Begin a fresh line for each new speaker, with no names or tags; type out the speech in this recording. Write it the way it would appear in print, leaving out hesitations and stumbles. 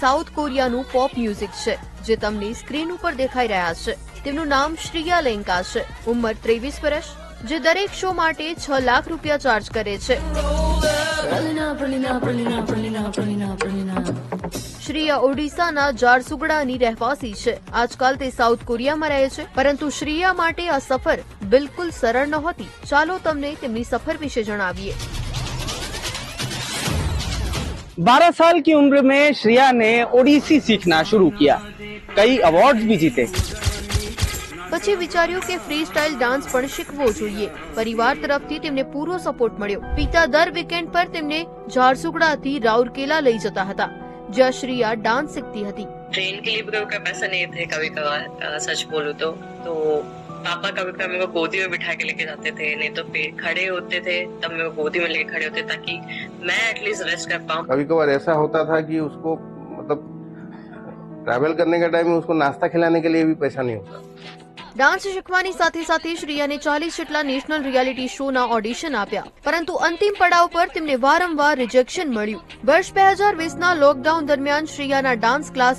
South કોરિયાનું pop music છે જે તમને સ્ક્રીન ઉપર દેખાઈ રહ્યા છે. તેમનું નામ શ્રિયા લેંકા છે. ઉંમર 23 વર્ષ, જે દરેક શો માટે 6 લાખ રૂપિયા ચાર્જ કરે છે. શ્રિયા ઓડિશાના ઝારસુગડાની રહેવાસી છે. આજકાલ તે સાઉથ કોરિયામાં રહે છે, પરંતુ શ્રિયા માટે આ સફર બિલકુલ સરળ નહોતી. ચાલો તમને તેમની સફર વિશે જણાવીએ.
12 साल की उम्र में श्रेया ने ओडिसी सीखना शुरू किया. कई अवार्ड्स भी जीते.
પછી વિચાર્યું કે ફ્રી સ્ટાઇલ ડાન્સ પણ શીખવો જોઈએ. પરિવાર તરફથી તેમને પૂરો સપોર્ટ મળ્યો. પિતા દર વીકેન્ડ પર તેમને ઝારસુગડાથી રાઉરકેલા લઈ જતા હતા, જ્યાં શ્રિયા ડાન્સ શીખતી હતી.
ट्रेन के लिए भी कभी पैसा नहीं थे. कभी कभार सच बोलूं तो पापा कभी कभी मेरे को गोदी में बिठा के लेके जाते थे, नहीं तो खड़े होते थे तब मेरे को गोदी में लेके खड़े होते ताकि मैं एटलीस्ट रेस्ट कर पाऊं.
कभी कभार ऐसा होता था कि उसको मतलब ट्रैवल करने के टाइम में उसको नाश्ता खिलाने के लिए भी पैसा नहीं होता.
ડાન્સ શીખવાની સાથે સાથે શ્રિયાને 40 જેટલા નેશનલ રિયાલિટી શોના ઓડિશન આપ્યા, પરંતુ અંતિમ પડાવ પર તેમને વારંવાર રિજેક્શન મળ્યું. વર્ષ 2020ના લોકડાઉન દરમિયાન શ્રિયાના ડાન્સ ક્લાસ